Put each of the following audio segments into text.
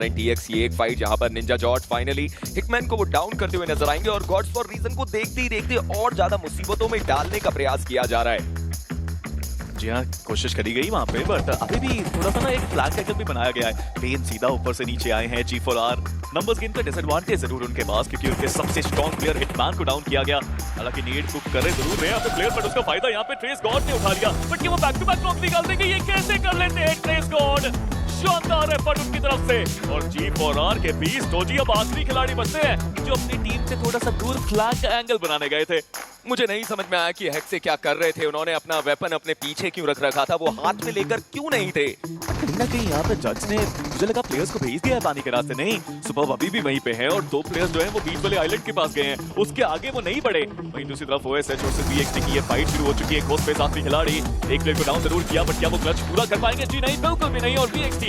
TX ये एक fight जहां पर निंजा जॉर्ज फाइनली हिटमैन को वो डाउन करते हुए नजर आएंगे और गॉड्स फॉर रीजन को देखते ही देखते और ज्यादा मुसीबतों में डालने का प्रयास किया जा रहा है। जी हाँ, कोशिश करी गई वहाँ पे, बट अभी भी थोड़ा सा ना एक फ्लैग एंगल भी बनाया गया है। पेन सीधा ऊपर से नीचे आए हैं। G4R नंबर्स गेम का डिसएडवांटेज जरूर उनके पास, क्योंकि उनके सबसे स्ट्रॉन्ग प्लेयर हिटमैन को डाउन किया गया। हालांकि नीड कुक कर रहे जरूर रहे हैं प्लेयर, बट उसका फायदा यहाँ पे ट्रेस गॉड ने उठा लिया। बट वो बैक टू बैक नॉक निकाल देंगे, ये कैसे कर लेते हैं ट्रेस गॉड? शानदार एफर्ट उनकी तरफ से। और G4R के 20 टोजी अब आखिरी खिलाड़ी बचते हैं जो अपनी टीम से थोड़ा सा दूर फ्लैग का एंगल बनाने गए थे। मुझे नहीं समझ में आया कि हैक से क्या कर रहे थे। उन्होंने अपना वेपन अपने पीछे क्यों रख रखा था, वो हाथ में लेकर क्यों नहीं थे? कहीं ना कहीं यहाँ पे जज ने मुझे लगा प्लेयर्स को भेज दिया है पानी के रास्ते। नहीं, सुबह अभी भी वहीं पे है और 2 प्लेयर्स जो हैं वो बीच वाले आइलैंड के पास गए हैं, उसके आगे वो नहीं बढ़े। वहीं दूसरी तरफ OSH वर्सेस VXT की ये फाइट शुरू हो चुकी है। घोस्ट पे आखिरी खिलाड़ी एक प्लेयर को डाउन जरूर किया, बट क्या वो क्लच पूरा कर पाएंगे? जी नहीं, बिल्कुल भी नहीं। और VXT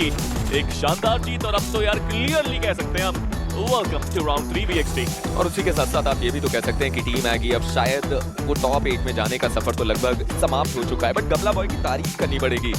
एक शानदार जीत, और अब तो यार क्लियरली कह सकते हैं हम वेलकम टू राउंड 3 VXT। और उसी के साथ साथ आप ये भी तो कह सकते हैं कि टीम मैगी अब शायद वो टॉप 8 में जाने का सफर तो लगभग समाप्त हो चुका है। बट गमला बॉय की तारीफ करनी पड़ेगी,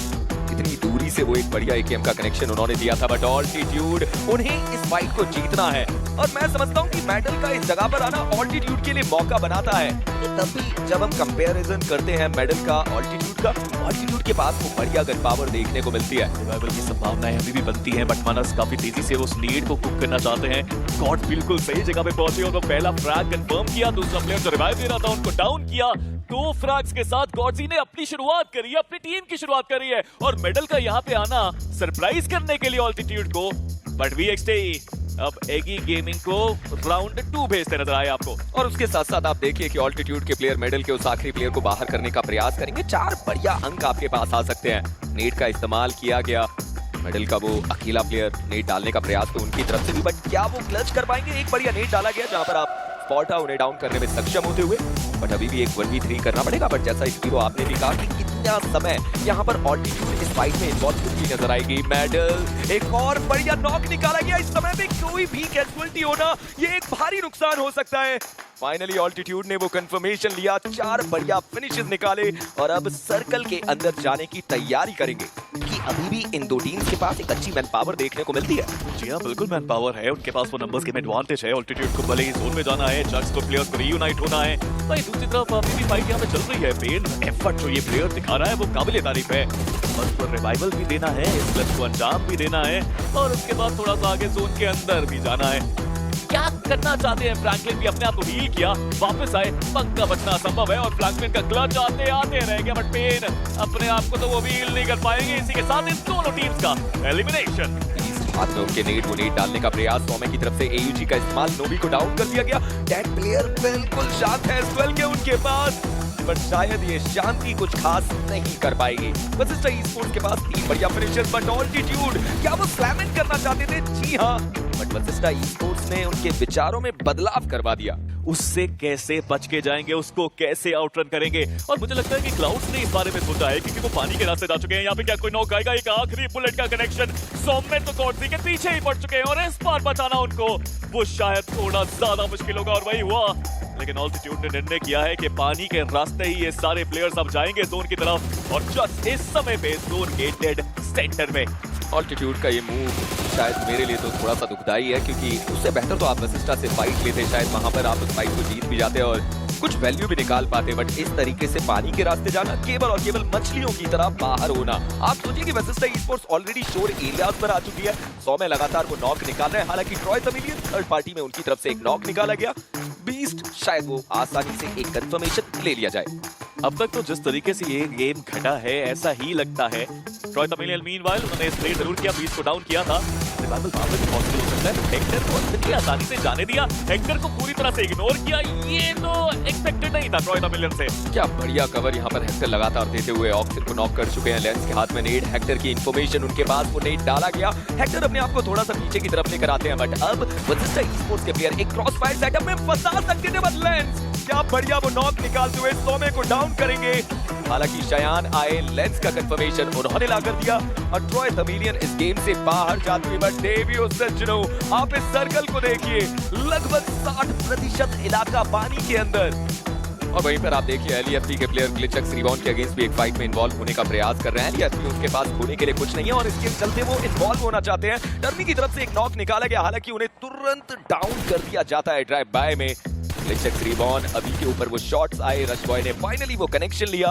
इतनी दूरी से वो एक बढ़िया AKM का कनेक्शन उन्होंने दिया था। बट ऑल्टीट्यूड, उन्हें इस फाइट को जीतना है और मैं समझता हूँ कि मेडल का इस जगह पर आना ऑल्टीट्यूड के लिए मौका बनाता है। तभी जब हम कंपैरिजन करते हैं मेडल का ऑल्टीट्यूड का, ऑल्टीट्यूड के पास वो बढ़िया गन पावर देखने को मिलती है। रिवाइवल की संभावनाएं अभी भी बनती हैं, बट मानस काफी तेजी से उस नीड को कुक करना चाहते हैं। गॉड बिल्कुल सही जगह पे पहुंचे और वो पहला फ्रैग कंफर्म किया। दूसरा प्लेयर जो रिवाइव दे रहा था उनको डाउन किया। 2 फ्रैग्स के साथ गॉडजी ने अपनी शुरुआत करी है, अपनी टीम की शुरुआत करी है। और मेडल का यहाँ पे आना सरप्राइज करने के लिए ऑल्टीट्यूड को। बट VXT अब एगी गेमिंग को राउंड 2 भेजते नजर आए आपको। और उसके साथ साथ आप देखिए कि ऑल्टीट्यूड के प्लेयर मेडल के उस आखिरी प्लेयर को बाहर करने का प्रयास करेंगे। 4 बढ़िया अंक आपके पास आ सकते हैं। नेट का इस्तेमाल किया गया, मेडल का वो अकेला प्लेयर नेट डालने का प्रयास तो उनकी तरफ से भी, बट क्या वो क्लच कर पाएंगे? एक बढ़िया नेट डाला गया जहां पर आप स्पॉटा उन्हें डाउन करने में सक्षम होते हुए, बट अभी भी एक 1v3 करना पड़ेगा। बट जैसा इस हीरो आपने भी कहा कि कितना समय यहाँ पर ऑल्टीट्यूड इस फाइट में इन्वॉल्व होती नजर आएगी। मेडल एक और बढ़िया नॉक निकाला गया। इस समय में कोई भी कैजुअलिटी होना ये एक भारी नुकसान हो सकता है। फाइनली ऑल्टीट्यूड ने वो कंफर्मेशन लिया, 4 बढ़िया फिनिशेस निकाले और अब सर्कल के अंदर जाने की तैयारी करेंगे कि अभी भी इन 2 टीम्स के पास एक अच्छी मैन पावर देखने को मिलती है। जी हाँ, बिल्कुल मैन पावर है उनके पास, वो नंबर्स गेम एडवांटेज है। ऑल्टीट्यूड को भले ही जोन में जाना है, जग्स को प्लेयर्स को रीयूनाइट होना है। भाई दूसरी तरफ अभी भी फाइट यहाँ पे चल रही है। पेन एफर्ट जो ये प्लेयर दिखा रहा है वो काबिल तारीफ है। बस पर रिवाइवल भी देना है, इस क्लच को अंजाम भी देना है और उसके बाद थोड़ा सा आगे जोन के अंदर भी जाना है। क्या करना चाहते हैं? फ्रैंकलिन भी अपने आप को हील किया, वापस आए, पक्का बचना असंभव है और फ्रैंकलिन का क्लच आते आते रह गया। बट पेन अपने आप को तो वो भी हील नहीं कर पाएंगे। इसी के साथ इन दोनों टीम्स का एलिमिनेशन। हाथ में उनके नेट वो नेट डालने का प्रयास, सौम्य की तरफ से AUG का इस्तेमाल, नोबी को डाउन कर दिया गया। डेड प्लेयर बिल्कुल शांत है स्वेल के उनके पास, पर शायद ये शांति कुछ खास नहीं कर पाएगी। वशिष्ठ ई-स्पोर्ट्स के पास 3 बढ़िया फिनिशर्स, बट ऑल्टीट्यूड क्या वो स्लैम इन करना चाहते थे? जी हाँ, बट वशिष्ठ ई-स्पोर्ट्स ने उनके विचारों में बदलाव करवा दिया। उससे कैसे बच के जाएंगे, उसको कैसे आउटरन करेंगे? और मुझे लगता है कि क्लाउड्स ने इस बारे में सोचा है, क्योंकि वो पानी के रास्ते जा चुके हैं। यहाँ पे क्या कोई नॉक आएगा? एक आखिरी बुलेट का कनेक्शन सौम्य तो गॉडजी के पीछे ही पड़ चुके हैं और इस बार बचाना उनको वो शायद थोड़ा ज्यादा मुश्किल होगा। और वही हुआ, लेकिन ऑल्टीट्यूड ने निर्णय किया है कि पानी के रास्ते ही ये सारे प्लेयर्स अब जाएंगे जोन की तरफ और जस्ट इस समय पे जोन के डेड सेंटर में। ऑल्टीट्यूड का ये मूव शायद मेरे लिए तो थोड़ा सा दुखदाई है, क्योंकि उससे बेहतर तो आप वशिष्ठा से फाइट लेते, शायद वहां पर आप उस फाइट को जीत भी जाते और कुछ वैल्यू भी निकाल पाते। बट इस तरीके से पानी के रास्ते जाना, केवल और केवल मछलियों की तरह बाहर होना। आप सोचिए कि वशिष्ठा ई-स्पोर्ट्स ऑलरेडी शोर एरियाज पर आ चुकी है, 100 में लगातार वो नॉक निकाल रहे हैं। हालांकि ट्रॉय तमिलियन थर्ड पार्टी में उनकी तरफ से एक नॉक निकाला गया। बीस्ट शायद वो आसानी से एक कंफर्मेशन ले लिया जाए। अब तक तो जिस तरीके से ये गेम घटा है ऐसा ही लगता है। ट्रॉय तमिलियन मीनवाइल उन्होंने स्प्रे जरूर किया, बीस्ट को डाउन किया था। रिवाइवल वहां पे पॉसिबल हो सकता है। हेक्टर को इतनी आसानी से जाने दिया, हेक्टर को पूरी तरह से इग्नोर किया। ये तो एक्सपेक्टेड नहीं था ट्रॉय तमिलियन से। क्या बढ़िया कवर यहाँ पर हेक्टर लगातार देते हुए ऑक्सिन को नॉक कर चुके हैं। लेंस के हाथ में नेट, हेक्टर की इंफॉर्मेशन उनके पास, वो नेट डाला गया। हेक्टर अपने आप को थोड़ा सा पीछे की तरफ लेकर आते हैं, बट अब वशिष्ठ ई-स्पोर्ट्स के प्लेयर एक क्रॉस फायर सेटअप में फंसा सकते थे। बट लेंस क्या बढ़िया वो नॉक निकालते हुए सौम्य को डाउन करेंगे। हालांकि शयान आए, लेंस का कंफर्मेशन उन्होंने ला कर दिया और ट्रॉय तमिलियन इस गेम से बाहर जाती हुई। बट डेवियो सज्जनों, आप इस सर्कल को देखिए, लगभग 60% इलाका पानी के अंदर। और वहीं पर आप देखिए LEFC के प्लेयर ग्लिचक्स रिबॉन के अगेंस्ट भी एक फाइट में इन्वॉल्व होने का प्रयास कर रहे हैं। LEFC उसके पास खोने के लिए कुछ नहीं है और इसके चलते वो इन्वॉल्व होना चाहते हैं। टर्मी की तरफ से एक नॉक निकाला गया, हालांकि उन्हें तुरंत डाउन कर दिया जाता है ड्राइव बाय में। ग्लिचक्स रिबॉन अभी के ऊपर वो शॉट्स आए, रश बॉय ने फाइनली वो कनेक्शन लिया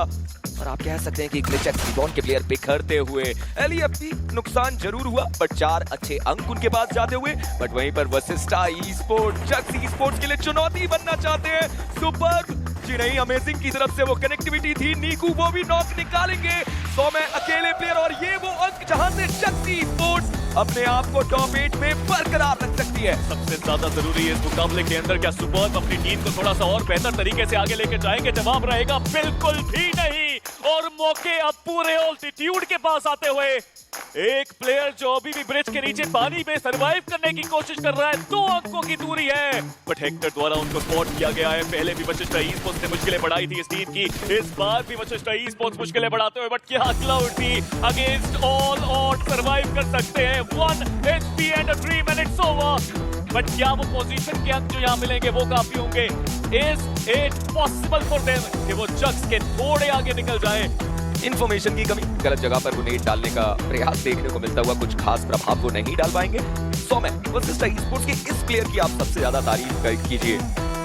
और आप कह सकते हैं कि ग्लिचक्स रिबॉन के प्लेयर बिखरते हुए। LEFC नुकसान जरूर हुआ बट 4 अच्छे अंक उनके पास जाते हुए। बट वहीं पर वशिष्ठा ई-स्पोर्ट्स जक्स ई-स्पोर्ट्स के लिए चुनौती बनना चाहते हैं। सुपर जी नहीं, अमेजिंग की तरफ से वो कनेक्टिविटी थी, नीकू वो भी नॉक निकालेंगे। 100 में अकेले प्लेयर और ये वो अंक जहां से जक्स ई-स्पोर्ट्स अपने आप को टॉप 8 में बरकरार रख सकती है। सबसे ज्यादा जरूरी है इस मुकाबले के अंदर क्या सुपर अपनी टीम को थोड़ा सा और बेहतर तरीके से आगे लेके जाएंगे? जवाब रहेगा बिल्कुल भी नहीं। और मौके अब पूरे ऑल्टीट्यूड के पास आते हुए एक प्लेयर जो अभी भी ब्रिज के नीचे पानी में सरवाइव करने की कोशिश कर रहा है, 2 अंकों की दूरी है बट हेक्टर द्वारा उनको स्पॉट किया गया है। पहले भी वशिष्ठा ई-स्पोर्ट्स ने मुश्किलें बढ़ाई थी इस टीम की, इस बार भी वशिष्ठा ई-स्पोर्ट्स मुश्किलें बढ़ाते हुए बट क्या क्लाउड थी अगेंस्ट ऑल ऑड सर्वाइव कर सकते हैं। 1 HP and 3 minutes over but क्या वो पोजीशन के अंक जो यहाँ मिलेंगे वो काफी होंगे? Is it possible for them कि वो जक्स के थोड़े आगे निकल जाए? इंफॉर्मेशन की कमी, गलत जगह पर वो नेट डालने का प्रयास देखने को मिलता हुआ, कुछ खास प्रभाव वो नहीं डाल पाएंगे। 100 में वशिष्ठा ई-स्पोर्ट्स के इस प्लेयर की आप सबसे ज्यादा तारीफ कीजिए।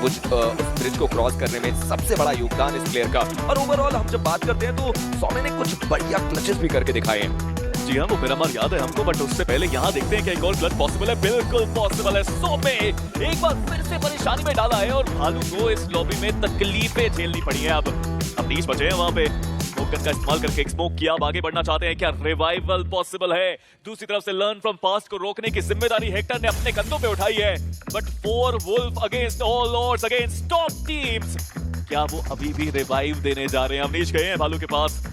उस ब्रिज को क्रॉस करने में सबसे बड़ा योगदान इस प्लेयर का। और ओवरऑल हम जब बात करते हैं तो 100 ने कुछ बढ़िया क्लचेस भी करके दिखाए हैं। जी हाँ, वो मिरामार याद है हमको बट उससे पहले यहाँ देखते हैं कि एक और क्लच पॉसिबल है। बिल्कुल पॉसिबल है। 100 में एक बार फिर से परेशानी में डाला है और भालू को इस लॉबी में तकलीफें झेलनी पड़ी है। अब 30 बचे हैं वहां पे, स्मोक का इस्तेमाल करके एक स्मोक किया, अब आगे बढ़ना चाहते हैं। क्या रिवाइवल पॉसिबल है? दूसरी तरफ से लर्न फ्रॉम पास्ट को रोकने की जिम्मेदारी हेक्टर ने अपने कंधों पे उठाई है but 4 wolf against all odds against top teams. क्या वो अभी भी रिवाइव देने जा रहे हैं? अवनीश गए हैं भालू के पास।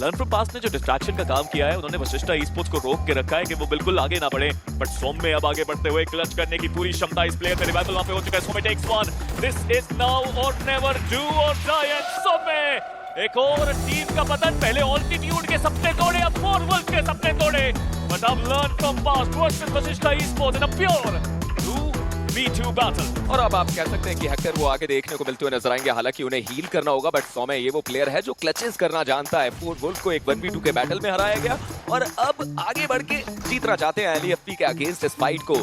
लर्न फ्रॉम पास्ट ने जो डिस्ट्रैक्शन का काम किया है, उन्होंने वशिष्ठा ई-स्पोर्ट्स को रोक के रखा है कि वो बिल्कुल आगे ना बढ़े बट सोम में अब आगे बढ़ते हुए क्लच करने की पूरी क्षमता इस प्लेयर में। रिवाइवल वहां पे हो चुका है। सोम टेक्स 1, दिस इज नाउ और नेवर, डू और डाई। एंड सोम में एक और टीम का पतन। पहले ऑल्टीट्यूड के सपने तोड़े, अब 4 वुल्फ के सपने तोड़े बट अब learn from past versus Vashishtha esports in a pure 2v2 battle. और अब आप कह सकते हैं कि हेक्टर वो आगे देखने को मिलते हुए नजर आएंगे, हालांकि उन्हें हील करना होगा बट 100 में ये वो प्लेयर है जो क्लचेस करना जानता है। 4 वुल्फ को एक 1v2 के बैटल में हराया गया और अब आगे बढ़ के जीतना चाहते हैं LEFC के अगेंस्ट इस फाइट को।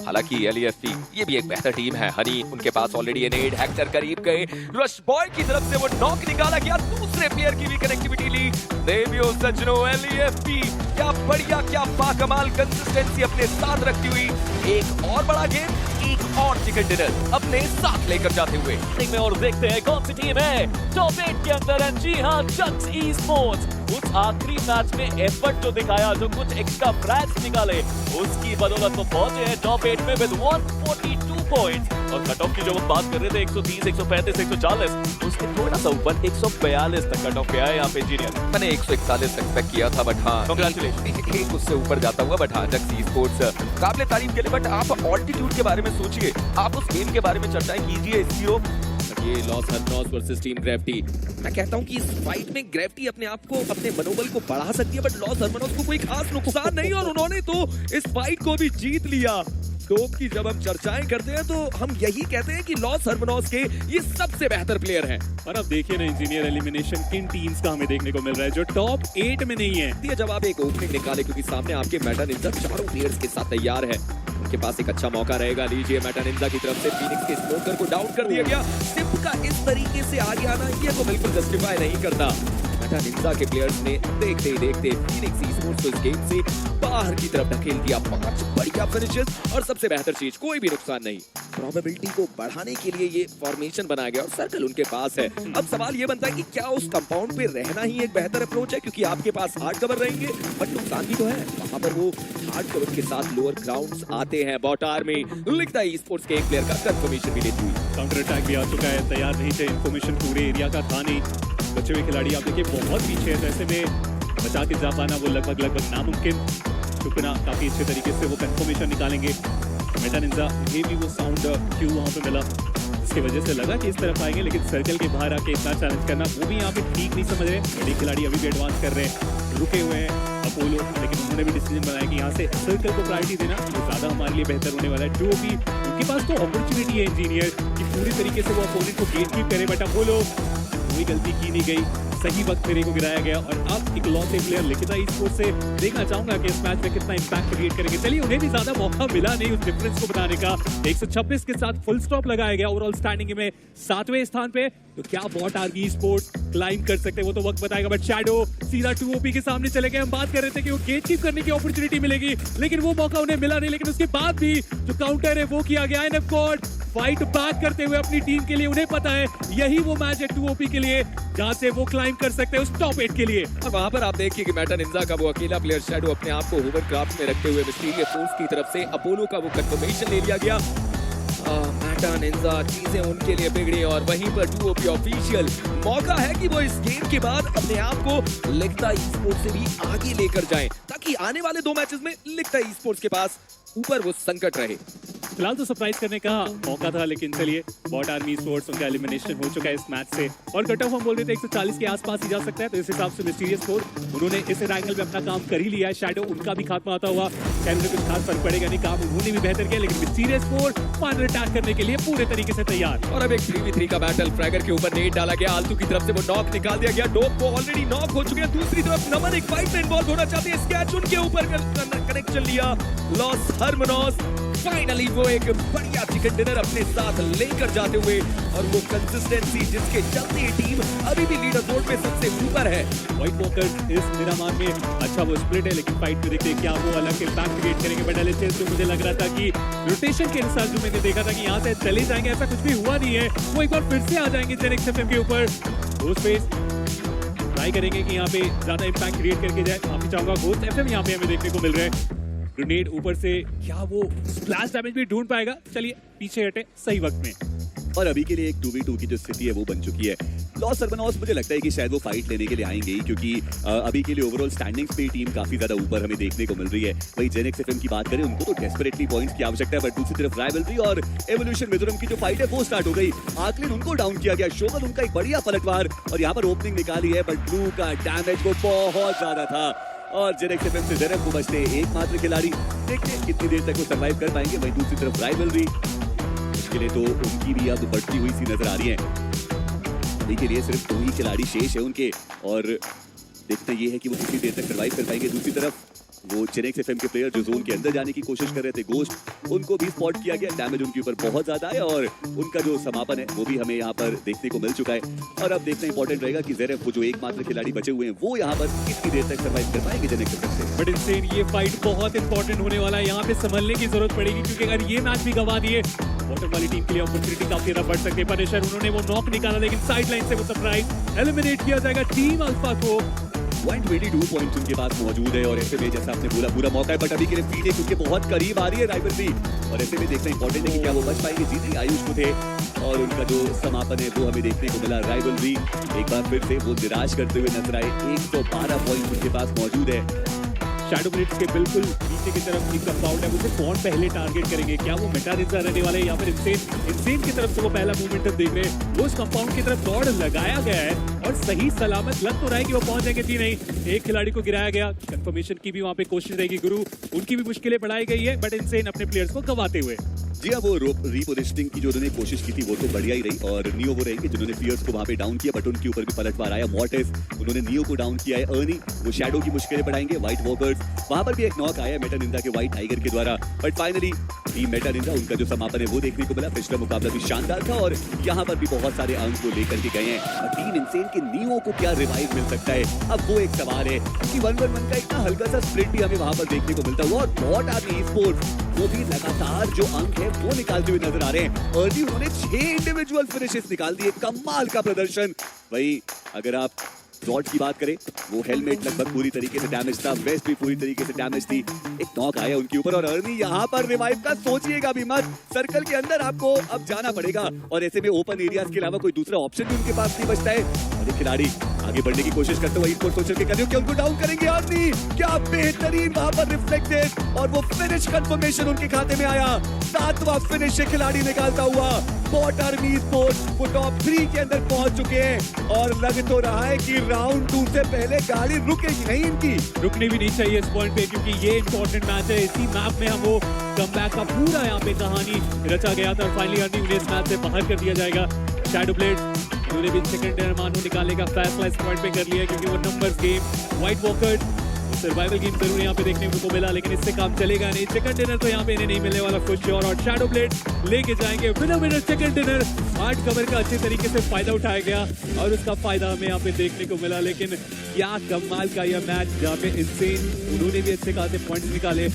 हालांकि LEFC ये भी एक बेहतर टीम है। हनी उनके पास ऑलरेडी है, नेड हेक्टर करीब गए, रश बॉय की तरफ से वो नॉक निकाला गया, दूसरे प्लेयर की भी कनेक्टिविटी ली। देवियो सज्जनों, LEFC क्या बढ़िया, क्या बाकमाल कंसिस्टेंसी अपने साथ रखती हुई एक और बड़ा गेम, एक और चिकन डिनर अपने साथ लेकर जाते हुए। में और देखते हैं कौन सी टीम है टॉप 8 के अंदर है। जी हाँ, जक्स ई-स्पोर्ट्स उस आखिरी मैच में एफर्ट जो दिखाया, जो कुछ एक्स्ट्रा फ्रैग्स निकाले, उसकी बदौलत तो पहुंचे हैं टॉप 8 में विद 142 पॉइंट्स। और कट ऑफ की जो हम बात कर रहे थे 130, 135, 140, उसके थोड़ा सा ऊपर 142 तक कट ऑफ गया है यहाँ पे इंजीनियर। मैंने 141 एक्सपेक्ट किया था बट हाँ, कांग्रेचुलेशन, एक उससे ऊपर जाता हुआ बट हाँ, जक्स ई-स्पोर्ट्स काबिले तारीफ के लिए। बट आप ऑल्टीट्यूड के बारे में सोचिए, आप उस गेम के बारे में चर्चाएं कीजिए। ये लॉस हरनॉस वर्सेस टीम ग्रेविटी, मैं कहता हूं कि इस फाइट में ग्रेविटी अपने आप को, अपने मनोबल को बढ़ा सकती है बट लॉस हरनॉस को कोई खास नुकसान नहीं और उन्होंने तो इस फाइट को भी जीत लिया। टॉप की जब हम चर्चाएं करते हैं तो हम यही कहते हैं कि लॉस हरनॉस के ये सबसे बेहतर प्लेयर हैं। और अब देखिए ना इंजीनियर एलिमिनेशन किन टीम्स का हमें देखने को मिल रहा है जो टॉप 8 में नहीं है। जब आप एक ओपनिंग निकाले क्योंकि सामने आपके मेटा निंजा चारों प्लेयर्स के साथ तैयार है, उनके पास एक अच्छा मौका रहेगा। लीजिए, मेटा निंजा की तरफ से फीनिक्स के स्मोकर को डाउन कर दिया गया। सिप का इस तरीके से आगे आना ये तो बिल्कुल जस्टिफाई नहीं करता। मेटा निंजा के प्लेयर्स ने देखते ही देखते फीनिक्स ई-स्पोर्ट्स को इस गेम से बाहर की तरफ ढकेल दिया। 5 बढ़िया फिनिशेस और सबसे बेहतर चीज, कोई भी नुकसान नहीं। प्रोबेबिलिटी को बढ़ाने के लिए ये फॉर्मेशन बनाया गया और सर्कल उनके पास है। अब सवाल ये बनता है कि क्या उस कंपाउंड पे रहना ही एक बेहतर अप्रोच है, क्योंकि आपके पास हार्ड कवर रहेंगे बट नुकसान भी तो है। वहां पर वो हार्ड कवर के साथ लोअर ग्राउंड्स आते हैं। बॉट आर्मी लिखता है ई-स्पोर्ट्स के एक प्लेयर का कंफर्मेशन भी लेती हुई। काउंटर अटैक भी आ चुका है, तैयार नहीं थे, इन्फॉर्मेशन पूरे एरिया का था नहीं। बचे हुए खिलाड़ी आप देखिए बहुत पीछे है, ऐसे में बचा के जा पाना वो लगभग नामुमकिन। शुक्ना काफी अच्छे तरीके से वो कंफर्मेशन निकालेंगे। मेटा निंजा ये भी वो साउंड क्यों वहां पे मिला, इसकी वजह से लगा कि इस तरफ आएंगे, लेकिन सर्कल के बाहर आके इतना चैलेंज करना वो भी यहाँ पे ठीक नहीं समझ रहे। बड़े खिलाड़ी अभी भी एडवांस कर रहे हैं, रुके हुए हैं अपोलो, लेकिन उन्होंने भी डिसीजन बनाया कि यहाँ से सर्कल को प्रायोरिटी देना वो ज्यादा हमारे लिए बेहतर होने वाला है। टू भी उनके पास तो अपॉर्चुनिटी है इंजीनियर कि पूरी तरीके से वो अपोनेंट को गेट कीप करे, बट अपोलो कोई गलती की नहीं गई, सही वक्त मेरे को गिराया गया। और अब एक लॉसे प्लेयर लिखिता ई-स्पोर्ट्स से देखना चाहूंगा कि इस मैच में कितना इंपैक्ट क्रिएट करेंगे। चलिए, उन्हें भी ज्यादा मौका मिला नहीं उस डिफरेंस को बताने का। 126 के साथ फुल स्टॉप लगाया गया ओवरऑल स्टैंडिंग में 7वें स्थान पे। तो क्या बॉट आर्मी ई-स्पोर्ट्स क्लाइम कर सकते हैं वो तो वक्त बताएगा, बट शैडो सीधा 2OP के सामने चले गए। हम बात कर रहे थे कि वो गेट कीप करने की अपॉर्चुनिटी मिलेगी, लेकिन वो मौका उन्हें मिला नहीं। लेकिन उसके बाद भी जो काउंटर है वो किया गया। INF गॉड फाइट बैक करते हुए अपनी टीम के लिए, उन्हें पता है यही वो मैच है 2OP के लिए जहां से वो क्लाइम कर सकते हैं उस टॉप 8 के लिए। और वहां पर आप देखिए कि मेटा निंजा का वो अकेला प्लेयर शैडो अपने आप को होवरक्राफ्ट में रखते हुए मिस्टीरियस फोर्स की तरफ से अपोलो का वो कंफर्मेशन ले लिया गया। मेटा निंजा चीजें उनके लिए बिगड़ी और वहीं पर 2OP ऑफिशियल मौका है कि वो इस गेम के बाद अपने आप को लिखता ई-स्पोर्ट्स से भी आगे लेकर जाएं, ताकि आने वाले 2 मैचेस में लिखता ई-स्पोर्ट्स के पास ऊपर वो संकट रहे। फिलहाल तो सरप्राइज करने का मौका था, लेकिन चलिए, बॉट आर्मी स्पोर्ट्स उनका एलिमिनेशन हो चुका है इस मैच से। और कट ऑफ हम बोल रहे थे 140 के आसपास ही जा सकता है, तो इस हिसाब से मिस्टीरियस फोर उन्होंने इस एंगल में अपना काम कर ही लिया है। शैडो उनका भी खात्मा होता हुआ कैमरे कुछ खास फर्क पड़ेगा नहीं, काम उन्होंने भी बेहतर किया, लेकिन मिस्टीरियस फोर फाइनल अटैक करने के लिए पूरे तरीके से तैयार। और अब एक 3v3 का बैटल, फ्रैगर के ऊपर नेट डाला गया, आलतू की तरफ से वो नॉक निकाल दिया गया, डोप को ऑलरेडी नॉक हो चुके हैं। दूसरी तरफ नमन एक फाइट में इन्वॉल्व होना चाहते हैं, स्कैच उनके ऊपर कनेक्शन लिया, लॉस हरमनोस फाइनली वो एक बढ़िया चिकन डिनर अपने साथ लेकर जाते हुए, और वो कंसिस्टेंसी जिसके चलते ये टीम अभी भी लीडर बोर्ड में सबसे ऊपर है। व्हाइट वॉकर्स इस मिरामार में अच्छा वो स्प्लिट है, लेकिन फाइट में देखते हैं क्या वो अलग इम्पैक्ट क्रिएट करेंगे। बट एलएचएस तो मुझे लग रहा था कि रोटेशन के अनुसार जो मैंने देखा था कि यहाँ से चले जाएंगे, ऐसा कुछ भी हुआ नहीं है। वो एक बार फिर से आ जाएंगे जेनेक्स एफएम के ऊपर, घोस्ट फेस ट्राई करेंगे कि यहाँ पे ज्यादा इम्पैक्ट क्रिएट करके जाए। माफी चाहूंगा, घोस्ट एफएम यहाँ पे हमें देखने को मिल रहे हैं। ग्रेनेड ऊपर से, क्या वो स्प्लैश डैमेज भी ढूंढ पाएगा? चलिए पीछे हटे सही वक्त में। और अभी के लिए एक 2v2 की जो स्थिति है वो बन चुकी है। लॉस हरमनोस मुझे लगता है कि शायद वो फाइट लेने के लिए आएंगे ही, क्योंकि अभी के लिए ओवरऑल स्टैंडिंग्स पे टीम काफी ज्यादा ऊपर हमें देखने को मिल रही है। वही जेनेक्स एफएम की बात करें, उनको तो डेस्परेटली पॉइंट्स की आवश्यकता है, बट दूसरी तरफ राइवलरी और एवोल्यूशन मिजोरम की जो फाइट है वो स्टार्ट हो गई। आर्कलिन उनको डाउन किया गया, शोगन उनका एक बढ़िया पलटवार, और यहाँ पर ओपनिंग निकाली है, बट ब्लू का डैमेज वो बहुत ज्यादा था। और जेनेक्स एफएम से जेरेफ को बचते एकमात्र खिलाड़ी, देखते हैं कितनी देर तक वो सर्वाइव कर पाएंगे। वहीं दूसरी तरफ राइवलरी मुश्किलें तो उनकी भी अब बढ़ती हुई सी नजर आ रही हैं। अभी के लिए सिर्फ 2 ही खिलाड़ी शेष है उनके, और देखना ये है कि वो कितनी देर तक सर्वाइव कर पाएंगे। दूसरी तरफ वो जेनेक्स एफएम के प्लेयर जो जोन के अंदर जाने की कोशिश कर रहे थे, गोस्ट, उनको भी स्पॉट किया गया, डैमेज उनके ऊपर बहुत ज्यादा है, और उनका जो समापन है वो भी हमें यहाँ पर देखने को मिल चुका है। और अब देखना इंपॉर्टेंट रहेगा कि जेरेफ, वो जो एकमात्र खिलाड़ी बचे हुए हैं, वो यहाँ पर कितनी देर तक सर्वाइव कर पाएंगे जेनेक्स एफएम से। बट इनसेन ये फाइट बहुत इंपॉर्टेंट होने वाला है, यहाँ पे संभलने की जरूरत पड़ेगी, क्योंकि अगर ये मैच भी गवा दिए, बॉटम वाली टीम के लिए अपॉर्चुनिटी काफी ज्यादा बढ़ सकती है। पनिशर उन्होंने वो नॉक निकाला, लेकिन साइड लाइन से वो सरप्राइज एलिमिनेट किया जाएगा टीम अल्फा को। 122 पॉइंट्स उनके पास मौजूद है, और ऐसे में जैसा आपने बोला पूरा मौका है, बट अभी के लिए पीने क्योंकि बहुत करीब आ रही है राइवलरी, और ऐसे में देखना इंपॉर्टेंट है कि क्या वो बच पाएंगे। जीते आयुष को थे, और उनका जो समापन है वो हमें देखने को मिला। राइवलरी एक बार फिर से वो निराश करते हुए नजर आए, 112 पॉइंट उनके पास मौजूद है। शैडो ब्लिट्स के बिल्कुल नीचे की तरफ एक कंपाउंड है, उसे कौन पहले टारगेट करेंगे? क्या वो मेटा निंजा रहने वाले हैं, या फिर इंसेन की तरफ से वो पहला मूवमेंट देख रहे हैं? वो उस कंपाउंड की तरफ दौड़ लगाया गया है, और सही सलामत लग तो रहा है कि वो पहुंच जाएंगे। जी नहीं, एक खिलाड़ी को गिराया गया, कंफर्मेशन की भी वहां पे कोशिश रहेगी। गुरु, उनकी भी मुश्किलें बढ़ाई गई है, बट इंसेन अपने प्लेयर्स को गंवाते हुए। जी हाँ, वो रीपोजिशनिंग की जो उन्होंने कोशिश की थी वो तो बढ़िया ही रही, और नियो वो रहेंगे जिन्होंने फियर्स को वहां पे डाउन किया, बट उनके ऊपर भी पलटवार आया। मॉर्टिस, उन्होंने नियो को डाउन किया है। अर्नी, वो शैडो की मुश्किलें बढ़ाएंगे। व्हाइट वॉकर्स, वहां पर भी एक नॉक आया मेटा निंजा के व्हाइट टाइगर के द्वारा, but finally team Meta Ninja, उनका जो समापन है वो देखने को मिला। पिछला मुकाबला भी शानदार था, और यहाँ पर भी बहुत सारे अंक वो लेकर के गए हैं। और टीम इंसेन के नियो को क्या रिवाइव मिल सकता है, अब वो एक सवाल है, क्योंकि 1-1-1 का इतना हल्का सा स्प्लिट भी हमें वहां पर देखने को मिलता हुआ, और बॉट आर्मी ई-स्पोर्ट्स वो भी लगातार जो अंक है वो निकालते हुए नजर आ रहे हैं। अर्ली उन्होंने 6 इंडिविजुअल फिनिशेस निकाल दिए, कमाल का प्रदर्शन। वही अगर आप डॉट की बात करें, वो हेलमेट लगभग पूरी तरीके से डैमेज था, वेस्ट भी पूरी तरीके से डैमेज थी, एक नॉक आया उनके ऊपर। और अर्नी यहाँ पर रिवाइव का सोचिएगा भी मत, सर्कल के अंदर आपको अब जाना पड़ेगा, और ऐसे में ओपन एरियाज के अलावा कोई दूसरा ऑप्शन भी उनके पास नहीं बचता है। और ये खिलाड़ी आगे बढ़ने की कोशिश करते हुए इनको सोच के कर रहे हो कि उनको डाउन करेंगे आदमी, क्या बेहतरीन वहां पर रिफ्लेक्टेड और वो फिनिश कंफर्मेशन उनके खाते में आया। 7वां फिनिश खिलाड़ी निकालता हुआ बॉट आर्मी स्पोर्ट्स वो टॉप 3 के अंदर पहुंच चुके हैं और लग तो रहा है कि राउंड 2 से पहले गाड़ी रुकेगी नहीं इनकी। रुकनी भी नहीं चाहिए इस पॉइंट पे, क्योंकि ये इंपॉर्टेंट मैच है। इसी मैप में हम वो कमबैक का पूरा यहाँ पे कहानी रचा गया था और फाइनली अर्निंग उन्हें इस मैच से बाहर कर दिया जाएगा। शैडो ब्लेड उन्होंने भी सेकंड डिनर मानो निकालने का फैसला इस पॉइंट पे कर लिया, क्योंकि वो numbers game white walker survival game जरूर यहाँ पे देखने को मिला, लेकिन इससे काम चलेगा नहीं। चिकन डिनर तो यहाँ पे इन्हें नहीं मिलने वाला फॉर श्योर, और शैडो ब्लेड लेके जाएंगे winner chicken dinner. Hard cover का अच्छे तरीके से फायदा उठाया गया और उसका फायदा हमें यहाँ पे देखने को मिला। लेकिन क्या कमाल का यह मैच जहाँ पे इंसेन उन्होंने भी अच्छे खासे पॉइंट्स निकाले।